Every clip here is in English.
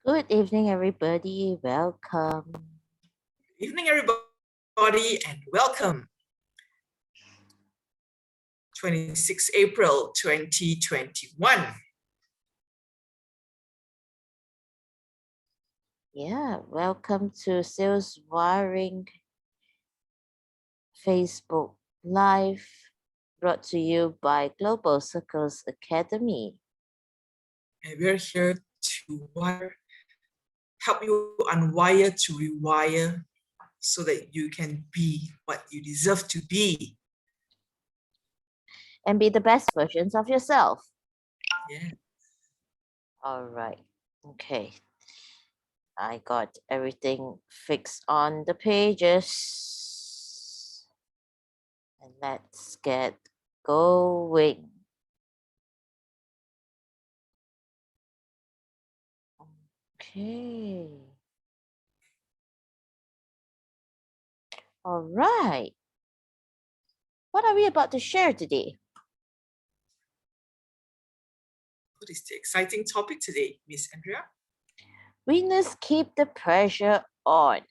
Good evening, everybody. Welcome. Evening, everybody, and welcome. 26 April 2021. Yeah, welcome to Sales Wiring Facebook Live, brought to you by Global Circles Academy. And we're here to help you unwire to rewire so that you can be what you deserve to be. And be the best versions of yourself. Yeah. All right. Okay. I got everything fixed on the pages. And let's get going. Okay. All right. What are we about to share today? What is the exciting topic today, Miss Andrea? Winners keep the pressure on.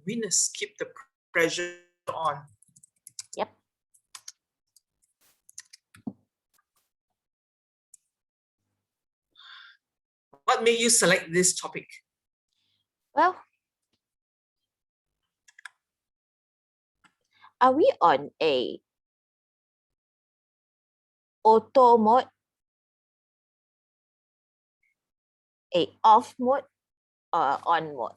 Winners keep the pressure on. Yep. What made you select this topic? Well, are we on a auto mode, a off mode, or on mode?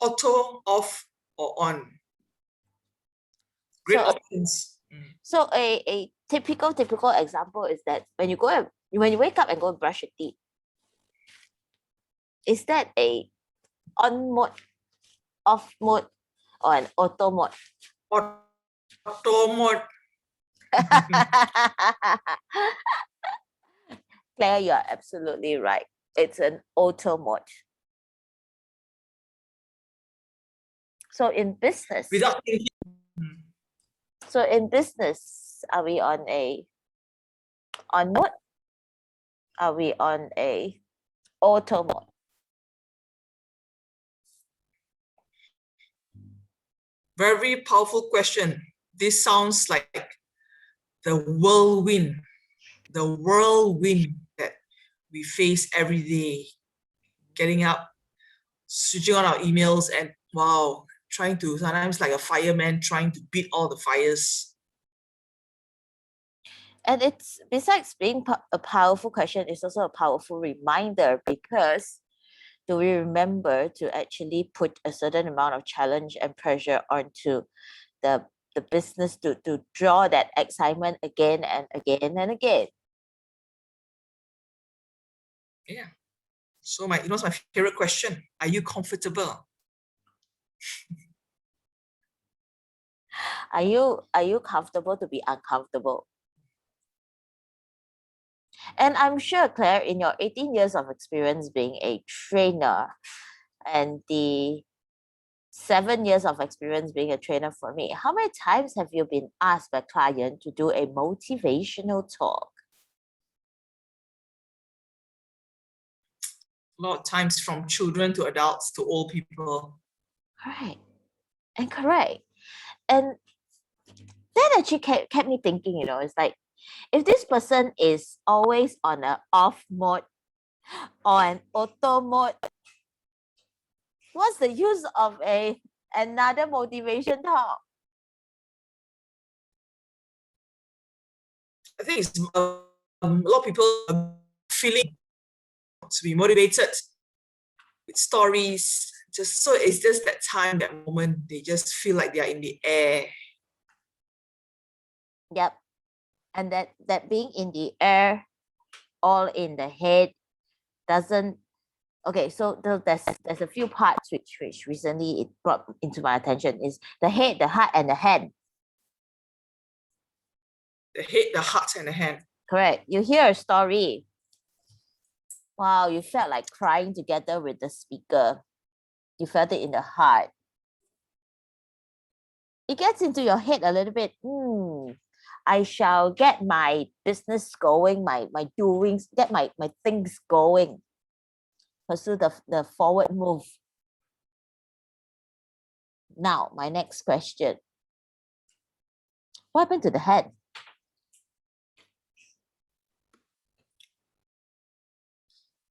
Auto, off, or on? Great options. So a typical example is that when you wake up and go and brush your teeth, is that a on mode, off mode, or an auto mode? Auto mode. Claire, you are absolutely right. It's an auto mode. So in business, Without thinking. So in business, are we on a on mode? Are we on a auto mode? Very powerful question. This sounds like the whirlwind that we face every day. Getting up, switching on our emails, and wow, trying to, sometimes like a fireman trying to beat all the fires. And it's, besides being a powerful question, it's also a powerful reminder, because do we remember to actually put a certain amount of challenge and pressure onto the business to draw that excitement again and again and again? Yeah. So my favorite question. Are you comfortable? Are you comfortable to be uncomfortable? And I'm sure, Claire, in your 18 years of experience being a trainer and the 7 years of experience being a trainer for me, how many times have you been asked by client to do a motivational talk? A lot of times, from children to adults to old people. Right. And correct. And that actually kept me thinking, it's like, if this person is always on an off mode or an auto mode, what's the use of another motivation talk? I think it's a lot of people are feeling to be motivated with stories. It's just that time, that moment, they just feel like they are in the air. Yep. And that being in the air, all in the head, doesn't. Okay, so there's a few parts which recently it brought into my attention, is the head, the heart, and the hand. The head, the heart, and the hand. Correct. You hear a story. Wow, you felt like crying together with the speaker. You felt it in the heart. It gets into your head a little bit. I shall get my business going, my doings, get my things going. Pursue the forward move. Now, my next question. What happened to the head?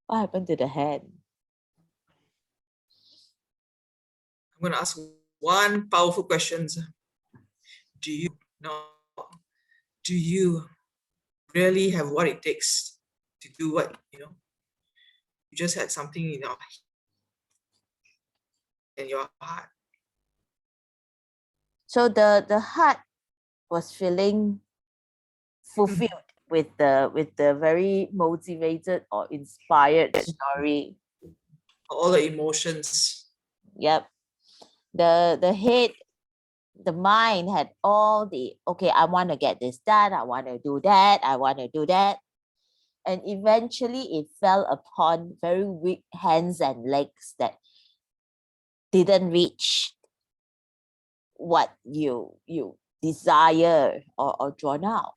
What happened to the head? I'm going to ask one powerful question. Do you know? Do you really have what it takes to do what, you just had something in your heart? So the heart was feeling fulfilled with the very motivated or inspired story. All the emotions. Yep. The head, the mind had all the, okay, I want to get this done, I want to do that, I want to do that. And eventually it fell upon very weak hands and legs that didn't reach what you desire or drawn out.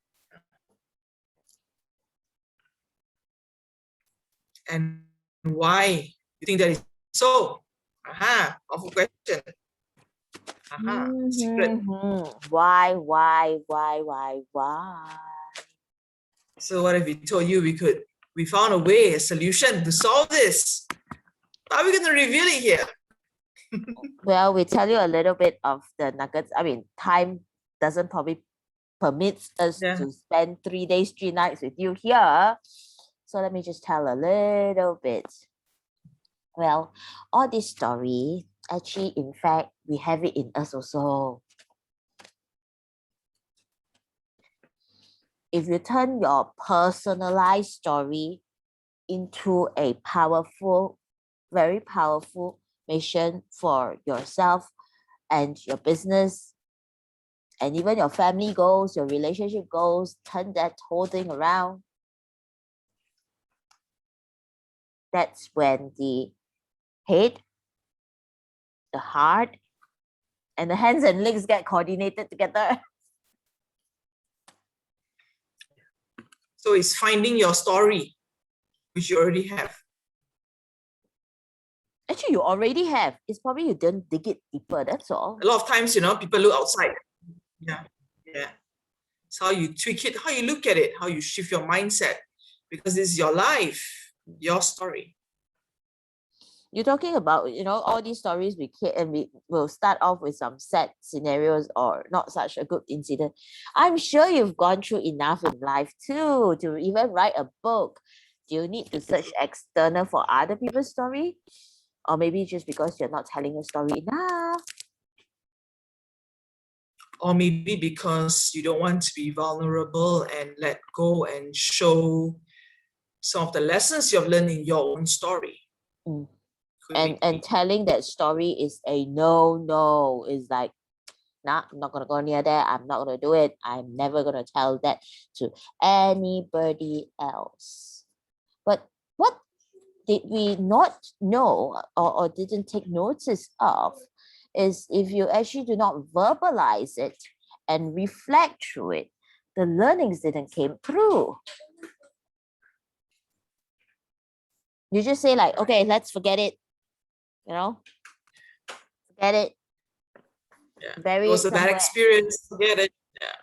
And why you think that is so? Powerful question. Secret. Why? So what if we told you we found a way, a solution to solve this? How are we going to reveal it here? Well, we tell you a little bit of the nuggets. I mean, time doesn't probably permits us to spend 3 days, 3 nights with you here. So let me just tell a little bit. Well, all this story, actually, in fact, we have it in us also. If you turn your personalized story into a powerful, very powerful mission for yourself and your business, and even your family goals, your relationship goals, turn that whole thing around. That's when the head, the heart, and the hands and legs get coordinated together. So it's finding your story, which you already have. Actually, you already have. It's probably you didn't dig it deeper, that's all. A lot of times, people look outside. Yeah. It's how you tweak it, how you look at it, how you shift your mindset, because this is your life, your story. You're talking about, all these stories we will start off with some sad scenarios or not such a good incident. I'm sure you've gone through enough in life too to even write a book. Do you need to search external for other people's story? Or maybe just because you're not telling a story enough? Or maybe because you don't want to be vulnerable and let go and show some of the lessons you've learned in your own story. And telling that story is a no, is like, nah, I'm not gonna go near there, I'm not gonna do it, I'm never gonna tell that to anybody else. But what did we not know or didn't take notice of is if you actually do not verbalize it and reflect through it, the learnings didn't came through. You just say like, okay, let's forget it. Forget it. Yeah. It was a bad experience. Forget it. Yeah.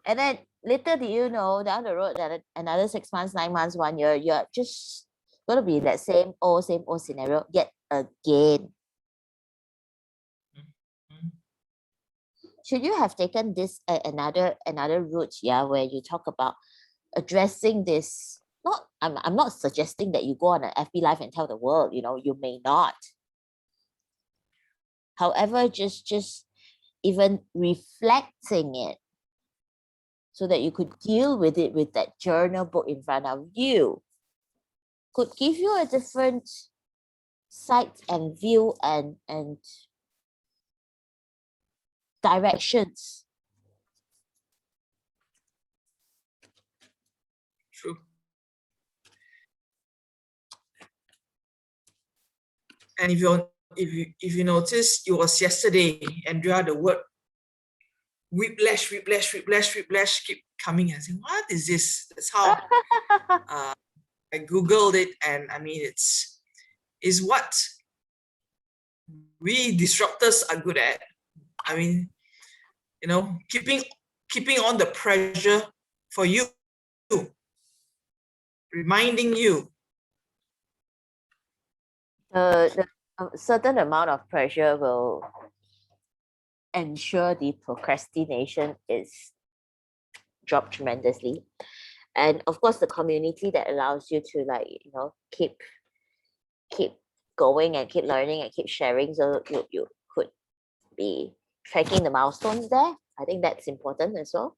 And then little do you know, down the road, that another 6 months, 9 months, 1 year, you're just going to be in that same old scenario yet again. Should you have taken this another route, where you talk about addressing this? I'm not suggesting that you go on an FB Live and tell the world, you may not. However, just even reflecting it so that you could deal with it with that journal book in front of you could give you a different sight and view and directions. True. And if you notice, it was yesterday, Andrea, the word whiplash keep coming and saying, what is this? That's how I Googled it, and I mean, it's what we disruptors are good at. I mean, keeping on the pressure for you, reminding you. The certain amount of pressure will ensure the procrastination is dropped tremendously. And of course, the community that allows you to keep going and keep learning and keep sharing, so you could be tracking the milestones there. I think that's important as well.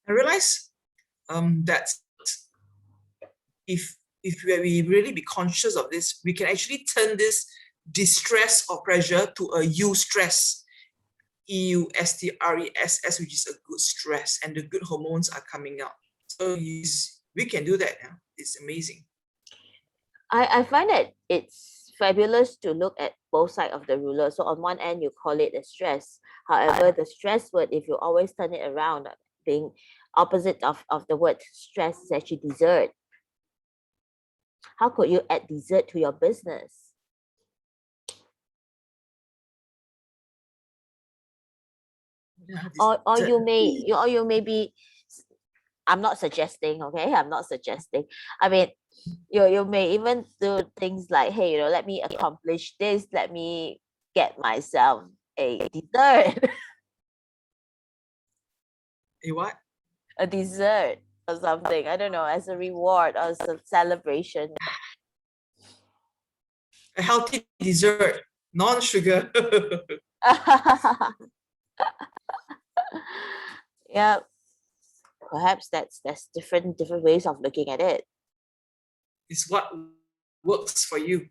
I realize that if we really be conscious of this, we can actually turn this distress or pressure to a eustress, EUSTRESS, which is a good stress, and the good hormones are coming out. So we can do that now. It's amazing. I find that it's fabulous to look at both sides of the ruler. So on one end, you call it a stress. However, the stress word, if you always turn it around, being opposite of the word stress is actually dessert. How could you add dessert to your business? Yeah, Or you may be, I'm not suggesting, okay? I'm not suggesting. I mean, you may even do things like, hey, let me accomplish this, let me get myself a dessert. A what? A dessert or something, I don't know, as a reward or as a celebration. A healthy dessert, non-sugar. Yeah, perhaps that's different ways of looking at it. It's what works for you.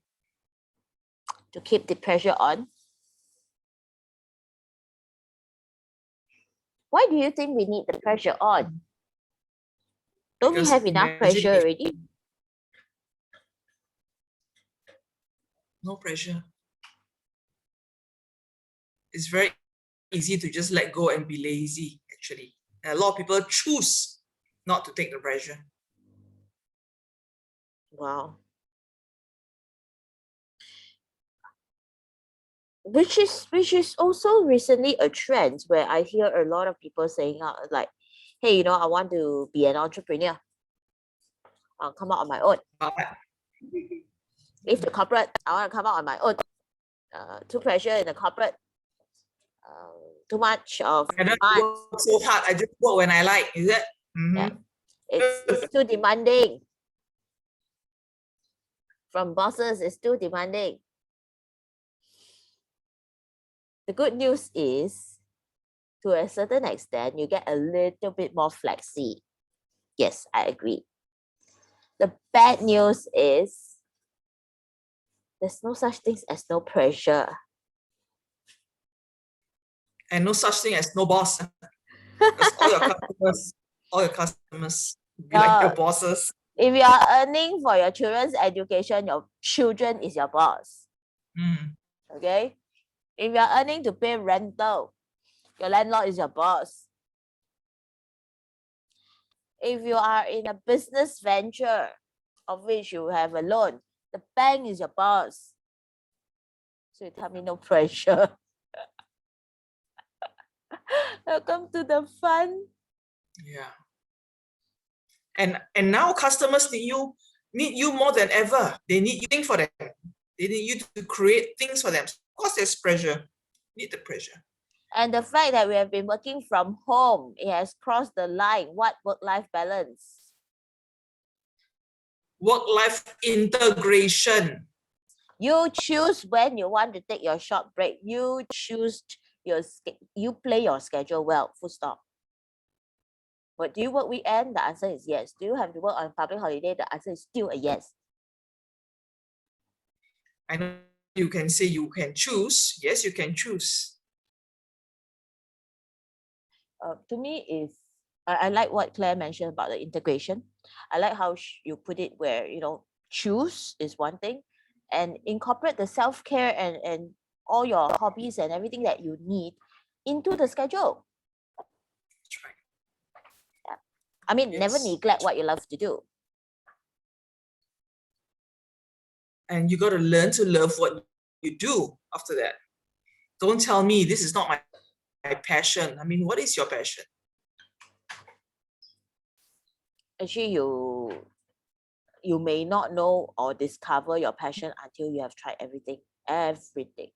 To keep the pressure on. Why do you think we need the pressure on? Don't we Because have enough imagine pressure if already? no pressure. It's very easy to just let go and be lazy, actually. And a lot of people choose not to take the pressure. Wow. Which is also recently a trend where I hear a lot of people saying like, hey, I want to be an entrepreneur. I'll come out on my own. Leave the corporate, I want to come out on my own. Too pressure in the corporate. Too much of I don't demand. work so hard. I just work when I like. Is it? Yeah. It's too demanding. From bosses, it's too demanding. The good news is, to a certain extent, you get a little bit more flexi. Yes, I agree. The bad news is there's no such thing as no pressure. And no such thing as no boss. Because all your customers be like your bosses. If you are earning for your children's education, your children is your boss. Okay? If you are earning to pay rental, your landlord is your boss. If you are in a business venture of which you have a loan, the bank is your boss. So you tell me no pressure. Welcome to the fun. Yeah. And now customers need you more than ever. They need you to think for them. They need you to create things for them. Of course, there's pressure. Need the pressure. And the fact that we have been working from home, it has crossed the line. What work-life balance? Work-life integration. You choose when you want to take your short break. You choose you play your schedule well, full stop. But do you work weekend? The answer is yes. Do you have to work on public holiday? The answer is still a yes. I know you can say you can choose. Yes, you can choose. To me, I like what Claire mentioned about the integration. I like how you put it where, choose is one thing and incorporate the self-care and all your hobbies and everything that you need into the schedule. That's right. I mean, never Yes. neglect what you love to do. And you got to learn to love what you do after that. Don't tell me this is not my passion. I mean, what is your passion? Actually, you may not know or discover your passion until you have tried everything. Everything.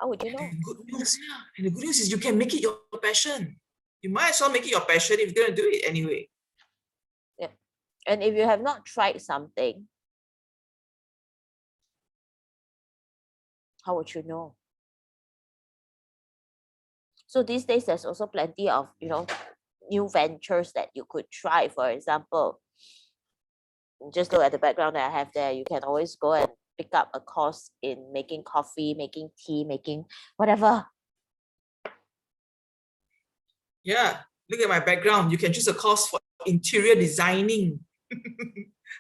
How would you know? And good news, yeah. And the good news is you can make it your passion. You might as well make it your passion if you're going to do it anyway. And if you have not tried something, how would you know? So these days, there's also plenty of, new ventures that you could try. For example, just look at the background that I have there. You can always go and pick up a course in making coffee, making tea, making whatever. Yeah, look at my background. You can choose a course for interior designing.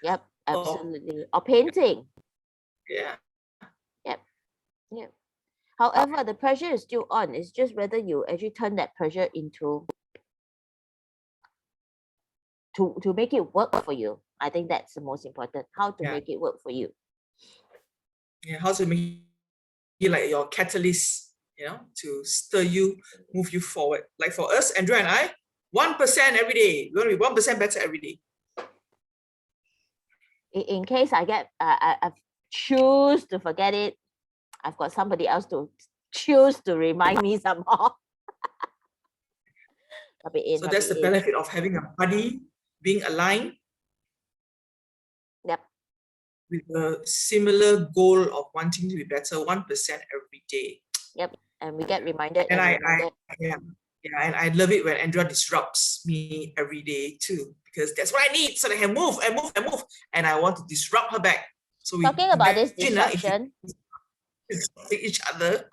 Yep, absolutely. Or painting. Yeah. Yeah. However, the pressure is still on. It's just whether you actually turn that pressure into to make it work for you. I think that's the most important. How to Yeah. make it work for you. Yeah, how to make it like your catalyst, to stir you, move you forward. Like for us, Andrea and I, 1% every day. We're going to be 1% better every day. In case I choose to forget it, I've got somebody else to choose to remind me some more. So that's the benefit of having a buddy, being aligned. Yep. With a similar goal of wanting to be better 1% every day. Yep. And we get reminded And reminded. and I love it when Andrea disrupts me every day too, because that's what I need so that I can move and move and move. And I want to disrupt her back. So we Talking about this disrupting disruption, each other.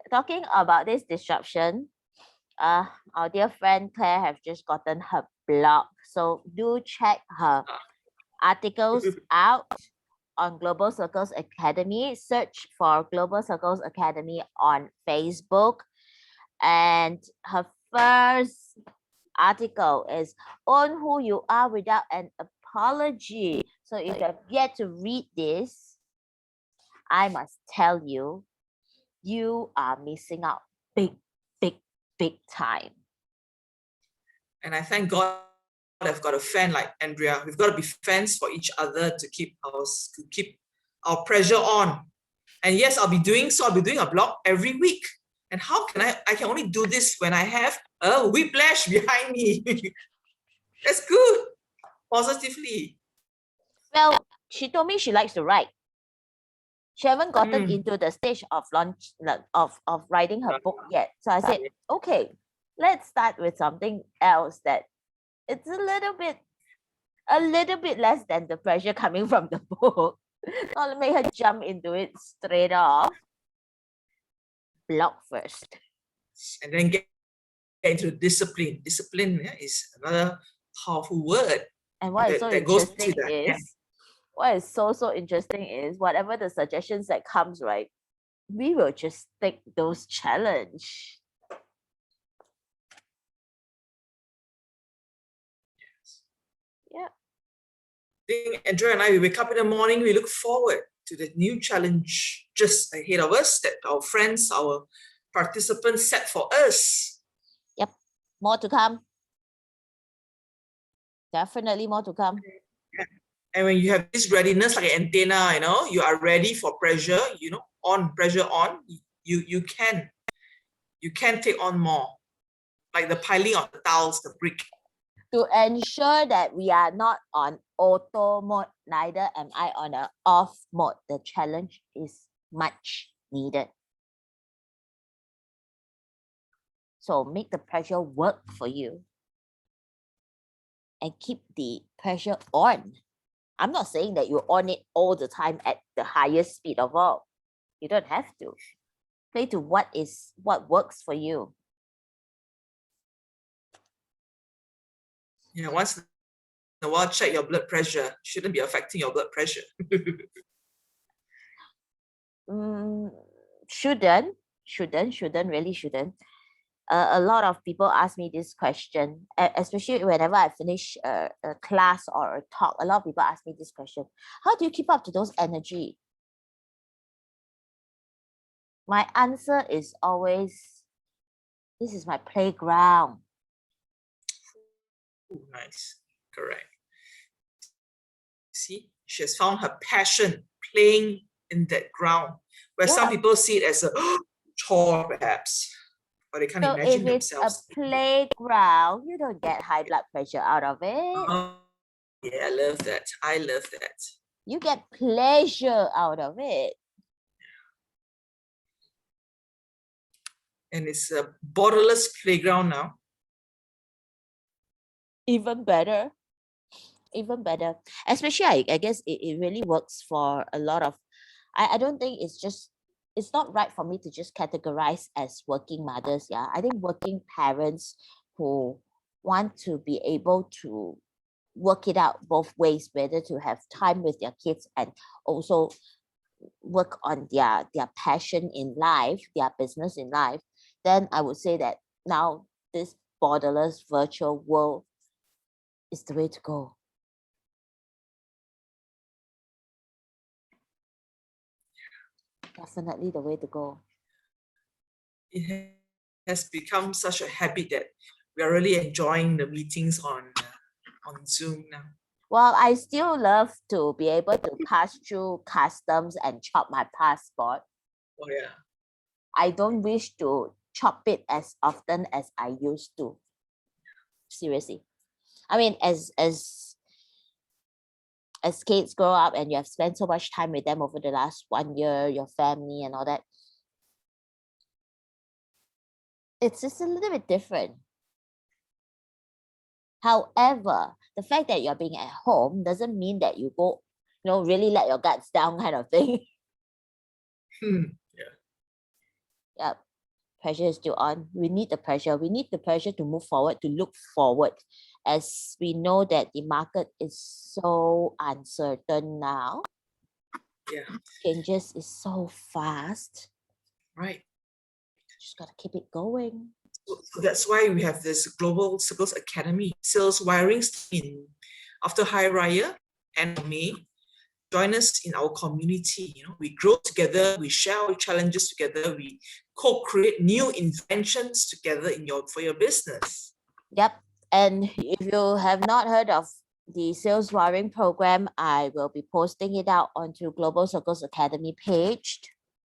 talking about this disruption, our dear friend Claire have just gotten her blog. So do check her articles out on Global Circles Academy. Search for Global Circles Academy on Facebook. And her first article is Own Who You Are Without an Apology. So if you have yet to read this, I must tell you, you are missing out big, big, big time. And I thank God I've got a fan like Andrea. We've got to be fans for each other to keep our pressure on. And yes, I'll be doing a blog every week. And how can I can only do this when I have a whiplash behind me. That's good. Positively. Well, she told me she likes to write. She haven't gotten into the stage of launch of writing her book yet. So I said, okay, let's start with something else that it's a little bit less than the pressure coming from the book. Not make her jump into it straight off. Blog first. And then get into discipline. Discipline is another powerful word. And what is so interesting is, what is so interesting is whatever the suggestions that comes, right, we will just take those challenge. Yeah. I think Andrea and I, we wake up in the morning, we look forward to the new challenge just ahead of us that our friends, our participants set for us. Yep. More to come. Definitely more to come. Yeah. And when you have this readiness like an antenna, you are ready for pressure, pressure on, you can take on more. Like the piling of the tiles, the brick. To ensure that we are not on auto mode, neither am I on an off mode. The challenge is much needed. So make the pressure work for you and keep the pressure on. I'm not saying that you're on it all the time at the highest speed of all. You don't have to. Play to what works for you. Yeah, once in a while, check your blood pressure. Shouldn't be affecting your blood pressure. shouldn't, really shouldn't. A lot of people ask me this question, especially whenever I finish a class or a talk. A lot of people ask me this question: how do you keep up to those energy? My answer is always, this is my playground. Ooh, nice. Correct. See, she has found her passion playing in that ground, where some Yeah. people see it as a chore, perhaps, or they can't So imagine if it's a themselves. playground, you don't get high blood pressure out of it. Oh, yeah, I love that. I love that. You get pleasure out of it. And it's a borderless playground now. Even better. Even better. Especially, I guess it really works for a lot of, I don't think it's not right for me to just categorize as working mothers. Yeah. I think working parents who want to be able to work it out both ways, whether to have time with their kids and also work on their passion in life, their business in life, then I would say that now this borderless virtual world is the way to go. Definitely the way to go. It has become such a habit that we are really enjoying the meetings on Zoom now. Well, I still love to be able to pass through customs and chop my passport. Oh yeah. I don't wish to chop it as often as I used to. Seriously. I mean, as kids grow up and you have spent so much time with them over the last 1 year, your family and all that, it's just a little bit different. However, the fact that you're being at home doesn't mean that you go, really let your guards down kind of thing. Yeah. Yep. Pressure is still on. We need the pressure. We need the pressure to move forward, to look forward, as we know that the market is so uncertain now. Yeah. Changes is so fast. Right. Just gotta keep it going. So that's why we have this Global Circles Academy, sales wiring in after Hari Raya and May. Join us in our community. We grow together, we share our challenges together, we co-create new inventions together for your business. Yep. And if you have not heard of the sales wiring program, I will be posting it out onto Global Circles Academy page.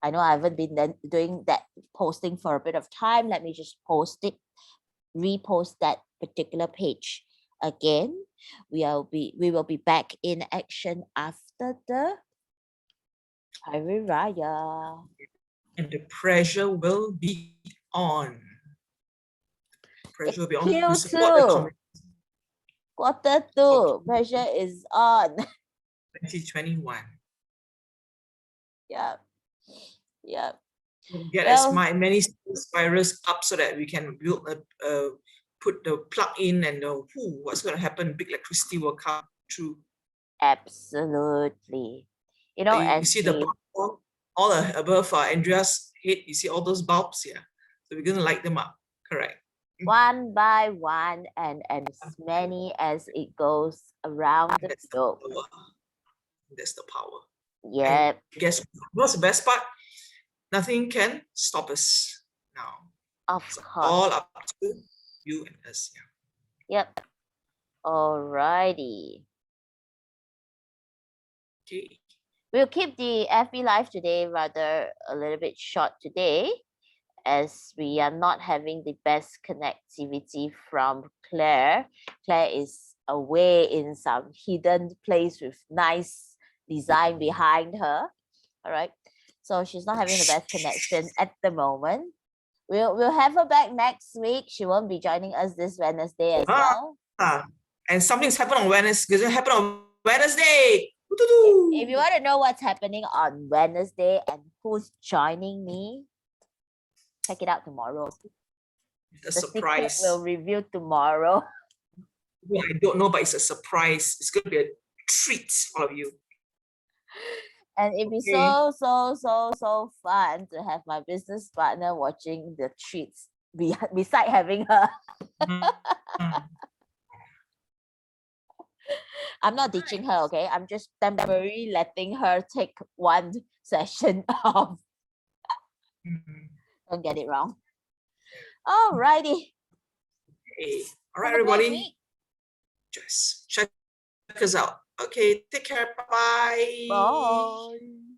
I know I haven't been doing that posting for a bit of time. Let me just repost that particular page again. We will be back in action after the Hari Raya. And the pressure will be on. Pressure will be on to support the community. Q2, pressure is on. 2021. Yeah. Yeah. Get as many spirals up so that we can build put the plug in and what's going to happen. Big electricity will come through. Absolutely. You see the bulb, all above Andrea's head. You see all those bulbs here. So we're going to light them up. Correct. One by one, and as many as it goes around the globe. That's the power. Yeah. Guess what's the best part? Nothing can stop us now. Of it's course. All up to you and us. Yeah. Yep. Alrighty. Okay. We'll keep the FB Live today rather a little bit short today, as we are not having the best connectivity from Claire. Claire is away in some hidden place with nice design behind her. All right. So she's not having the best connection at the moment. We'll have her back next week. She won't be joining us this Wednesday as well. And something's happened on Wednesday. It happened on Wednesday. If you want to know what's happening on Wednesday and who's joining me, check it out tomorrow. The surprise. We'll review tomorrow. I don't know, but it's a surprise. It's going to be a treat, all of you. And it'd be Okay. so fun to have my business partner watching the treats beside having her. Mm, mm. I'm not teaching her, okay? I'm just temporarily letting her take one session off. Mm. Don't get it wrong. Alrighty. Okay. All right, Have a great everybody. week. Just check us out. Okay, take care. Bye. Bye.